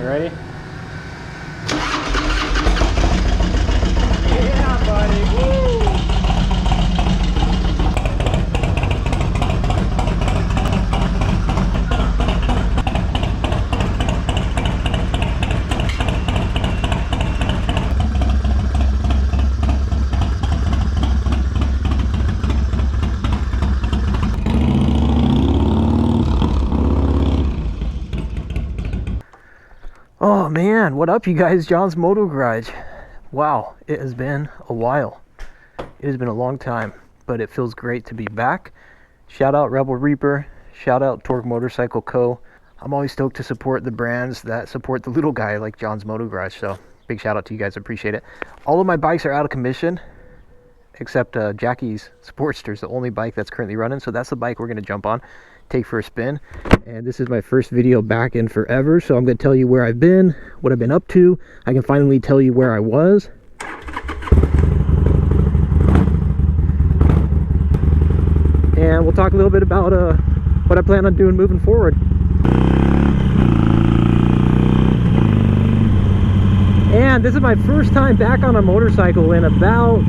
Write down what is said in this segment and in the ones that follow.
You ready? Yeah, buddy. Woo! Oh man, what up you guys? John's Moto Garage. Wow, it has been a while. It has been a long time, but it feels great to be back. Shout out Rebel Reaper, shout out Torque Motorcycle Co. I'm always stoked to support the brands that support the little guy like John's Moto Garage, so big shout out to you guys, appreciate it. All of my bikes are out of commission, except Jackie's Sportster is the only bike that's currently running, so that's the bike we're going to jump on, take for a spin. And this is my first video back in forever, so I'm going to tell you where I've been, what I've been up to. I can finally tell you where I was. And we'll talk a little bit about what I plan on doing moving forward. And this is my first time back on a motorcycle in about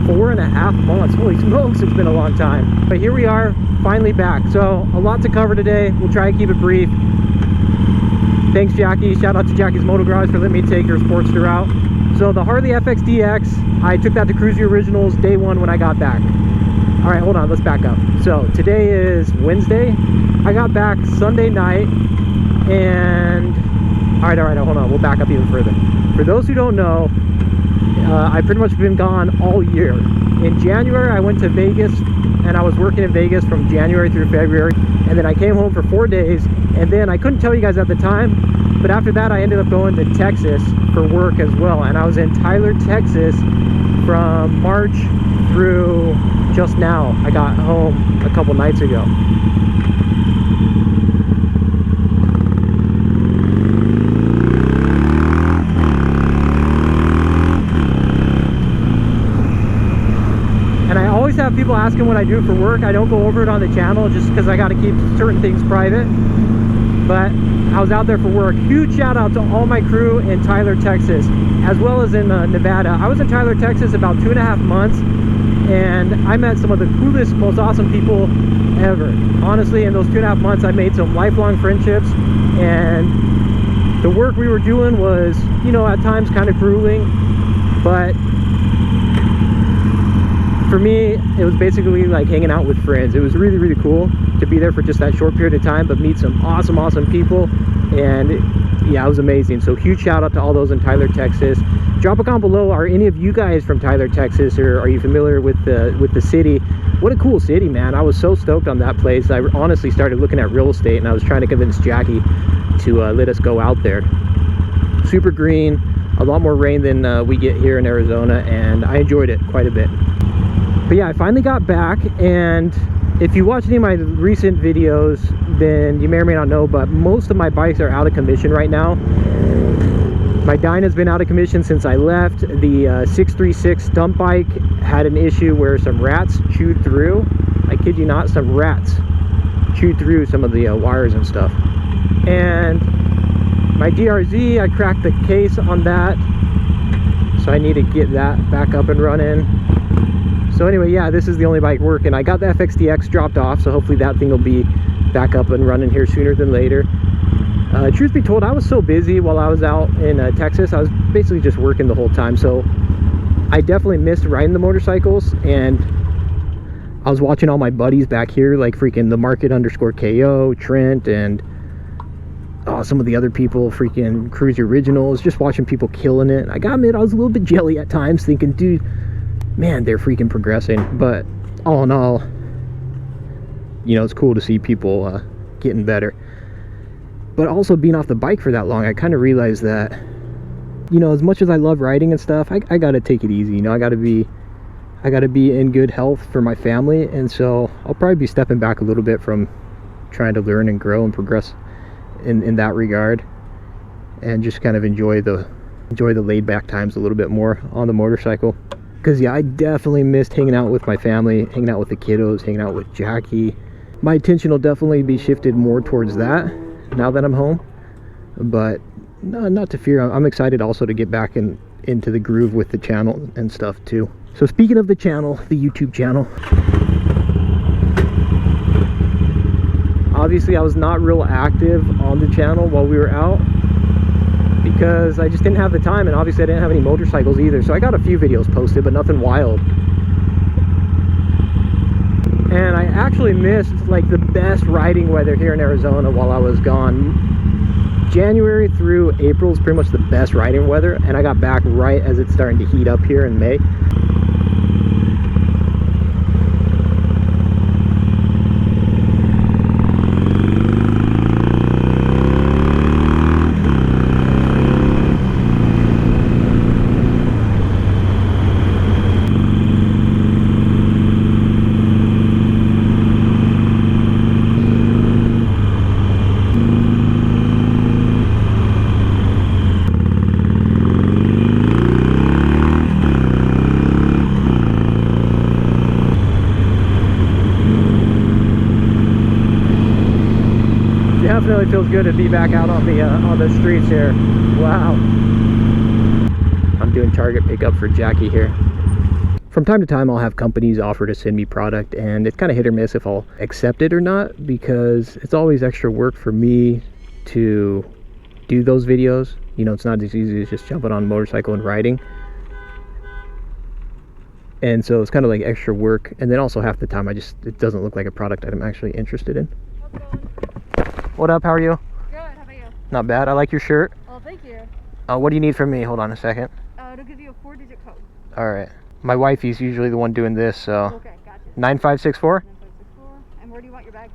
4.5 months. Holy smokes, it's been a long time. But here we are, finally back. So a lot to cover today. We'll try and keep it brief. Thanks Jackie, shout out to Jackie's Moto Garage for letting me take her Sportster out. So the Harley FXDX, I took that to Cruise the Originals day one when I got back. All right, hold on, let's back up. So today is Wednesday. I got back Sunday night, and all right, hold on, we'll back up even further. For those who don't know, I've pretty much been gone all year. In January, I went to Vegas, and I was working in Vegas from January through February, and then I came home for 4 days, and then I couldn't tell you guys at the time, but after that I ended up going to Texas for work as well, and I was in Tyler, Texas from March through just now. I got home a couple nights ago. And I always have people asking what I do for work. I don't go over it on the channel just because I got to keep certain things private. But I was out there for work. Huge shout out to all my crew in Tyler, Texas, as well as in Nevada. I was in Tyler, Texas about 2.5 months, and I met some of the coolest, most awesome people ever. Honestly, in those 2.5 months, I made some lifelong friendships, and the work we were doing was, you know, at times kind of grueling, but for me, it was basically like hanging out with friends. It was really, really cool to be there for just that short period of time, but meet some awesome people. And yeah, it was amazing. So huge shout out to all those in Tyler, Texas. Drop a comment below, are any of you guys from Tyler, Texas, or are you familiar with the city? What a cool city, man. I was so stoked on that place. I honestly started looking at real estate, and I was trying to convince Jackie to let us go out there. Super green, a lot more rain than we get here in Arizona, and I enjoyed it quite a bit. But yeah, I finally got back, and if you watch any of my recent videos, then you may or may not know, but most of my bikes are out of commission right now. My Dyna's been out of commission since I left. The 636 dump bike had an issue where some rats chewed through, I kid you not, some rats chewed through some of the wires and stuff. And my DRZ, I cracked the case on that, so I need to get that back up and running. So anyway, yeah, this is the only bike working. I got the FXDX dropped off, so hopefully that thing will be back up and running here sooner than later. Truth be told, I was so busy while I was out in Texas. I was basically just working the whole time, so I definitely missed riding the motorcycles. And I was watching all my buddies back here, like freaking the Market _KO, Trent, and some of the other people, freaking Cruise the Originals, just watching people killing it. I gotta admit, I was a little bit jelly at times, thinking, dude, man, they're freaking progressing. But all in all, you know, it's cool to see people getting better. But also being off the bike for that long, I kind of realized that, you know, as much as I love riding and stuff, I gotta take it easy. You know, I gotta be in good health for my family, and so I'll probably be stepping back a little bit from trying to learn and grow and progress in that regard, and just kind of enjoy the laid back times a little bit more on the motorcycle. Because yeah, I definitely missed hanging out with my family, hanging out with the kiddos, hanging out with Jackie. My attention will definitely be shifted more towards that now that I'm home. but no, not to fear. I'm excited also to get back into the groove with the channel and stuff too. So speaking of the channel, the YouTube channel, obviously I was not real active on the channel while we were out because I just didn't have the time, and obviously I didn't have any motorcycles either. So I got a few videos posted, but nothing wild. And I actually missed like the best riding weather here in Arizona while I was gone. January through April is pretty much the best riding weather, and I got back right as it's starting to heat up here in May. Definitely feels good to be back out on the streets here. Wow. I'm doing Target pickup for Jackie here. From time to time I'll have companies offer to send me product, and it's kind of hit or miss if I'll accept it or not, because it's always extra work for me to do those videos. You know, it's not as easy as just jumping on a motorcycle and riding. And so it's kind of like extra work, and then also half the time it doesn't look like a product that I'm actually interested in. What up, how are you? Good, how about you? Not bad, I like your shirt. Oh, thank you. What do you need from me? Hold on a second. It'll give you a 4-digit code. Alright. My wifey's usually the one doing this, so... Okay, gotcha. 9564? 9564. And where do you want your bag?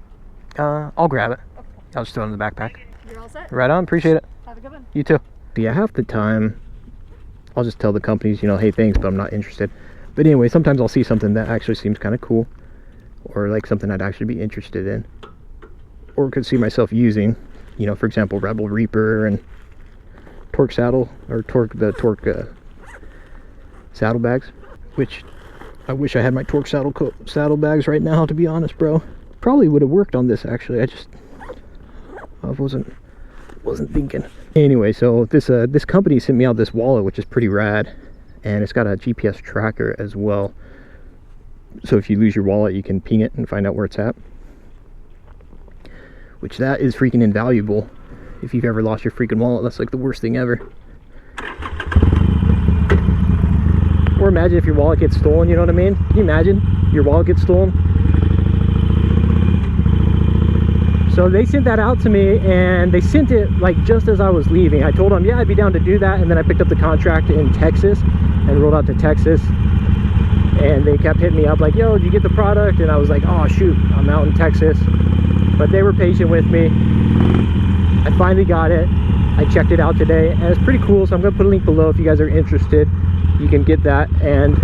I'll grab it. Okay. I'll just throw it in the backpack. You're all set? Right on, appreciate it. Have a good one. You too. But yeah, half the time, I'll just tell the companies, you know, hey, thanks, but I'm not interested. But anyway, sometimes I'll see something that actually seems kind of cool, or like something I'd actually be interested in, or could see myself using, you know, for example, Rebel Reaper and Torque saddle, or Torque saddlebags, which I wish I had my Torque saddlebags right now, to be honest, bro. Probably would have worked on this actually. I wasn't thinking. Anyway, so this company sent me out this wallet, which is pretty rad, and it's got a GPS tracker as well. So if you lose your wallet, you can ping it and find out where it's at, which that is freaking invaluable. If you've ever lost your freaking wallet, that's like the worst thing ever. Or imagine if your wallet gets stolen, you know what I mean? Can you imagine your wallet gets stolen? So they sent that out to me, and they sent it like just as I was leaving. I told them, yeah, I'd be down to do that, and then I picked up the contract in Texas and rolled out to Texas, and they kept hitting me up like, yo, did you get the product? And I was like, oh shoot, I'm out in Texas. But they were patient with me. I finally got it. I checked it out today, and it's pretty cool, so I'm gonna put a link below if you guys are interested. You can get that, and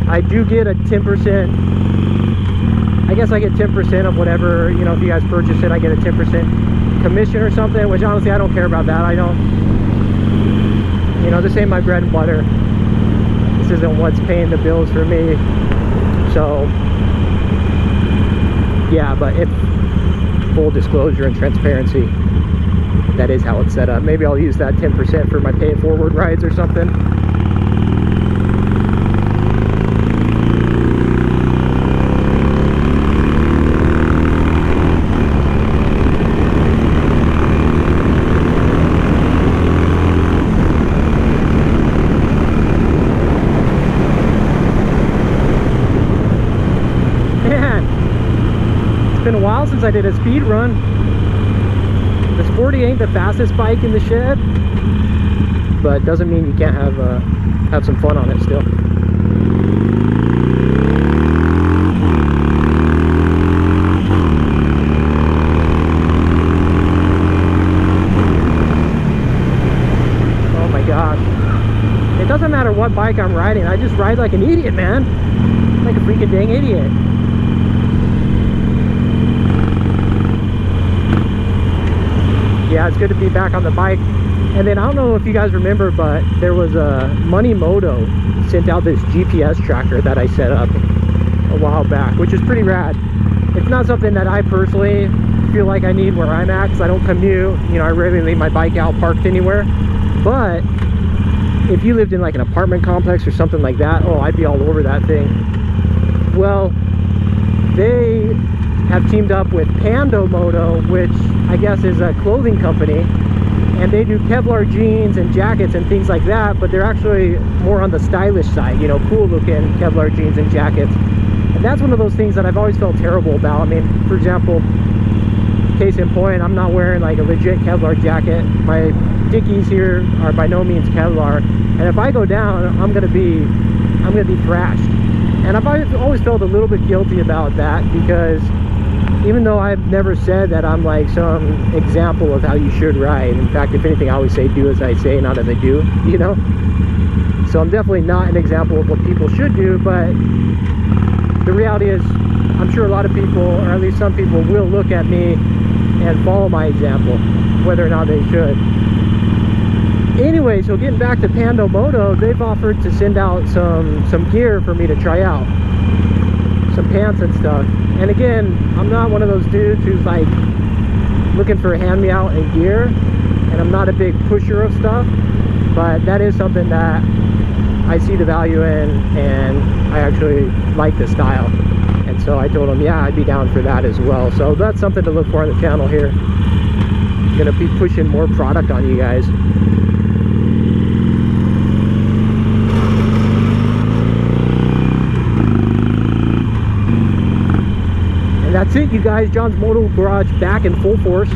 I do get a 10%, I guess I get 10% of whatever, you know, if you guys purchase it, I get a 10% commission or something, which honestly I don't care about that. I don't, you know, this ain't my bread and butter. This isn't what's paying the bills for me. So yeah, but if full disclosure and transparency, that is how it's set up. Maybe I'll use that 10% for my pay it forward rides or something. It's been a while since I did a speed run. The Sporty ain't the fastest bike in the shed, but doesn't mean you can't have some fun on it still. Oh my gosh. It doesn't matter what bike I'm riding, I just ride like an idiot, man. Like a freaking dang idiot. Yeah, it's good to be back on the bike. And then I don't know if you guys remember, but there was a Money Moto sent out this GPS tracker that I set up a while back, which is pretty rad. It's not something that I personally feel like I need where I'm at because I don't commute. You know, I rarely leave my bike out parked anywhere. But if you lived in like an apartment complex or something like that, oh, I'd be all over that thing. Well, they have teamed up with Pando Moto, which I guess is a clothing company, and they do Kevlar jeans and jackets and things like that, but they're actually more on the stylish side, you know, cool looking Kevlar jeans and jackets. And that's one of those things that I've always felt terrible about. I mean, for example, case in point, I'm not wearing like a legit Kevlar jacket. My Dickies here are by no means Kevlar, and if I go down, I'm gonna be thrashed. And I've always felt a little bit guilty about that, because even though I've never said that I'm like some example of how you should ride, in fact, if anything, I always say do as I say, not as I do, you know. So I'm definitely not an example of what people should do, but the reality is I'm sure a lot of people, or at least some people, will look at me and follow my example, whether or not they should. Anyway, so getting back to Pando Moto, they've offered to send out some gear for me to try out, some pants and stuff. And again, I'm not one of those dudes who's like looking for hand-me-out and gear, and I'm not a big pusher of stuff, but that is something that I see the value in, and I actually like the style. And so I told him, yeah, I'd be down for that as well. So that's something to look for on the channel here. I'm gonna be pushing more product on you guys. And that's it, you guys. John's Moto Garage back in full force.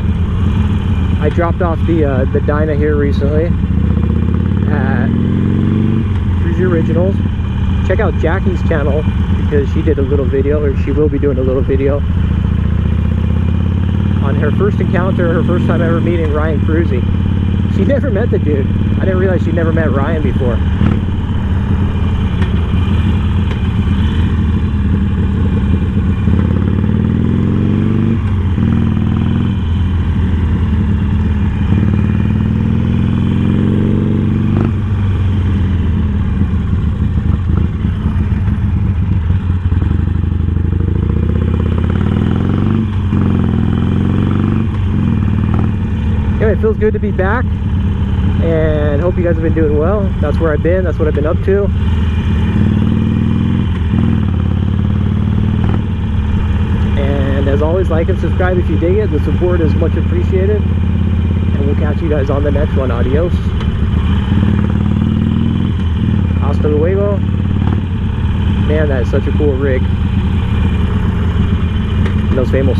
I dropped off the Dyna here recently at Cruiser Originals. Check out Jackie's channel, because she did a little video, or she will be doing a little video on her first encounter, her first time ever meeting Ryan Cruzy. She never met the dude. I didn't realize she never met Ryan before. Anyway, it feels good to be back, and hope you guys have been doing well. That's where I've been, that's what I've been up to. And as always, like and subscribe if you dig it. The support is much appreciated, and we'll catch you guys on the next one. Adios. Hasta luego. Man, that is such a cool rig. Nos vemos.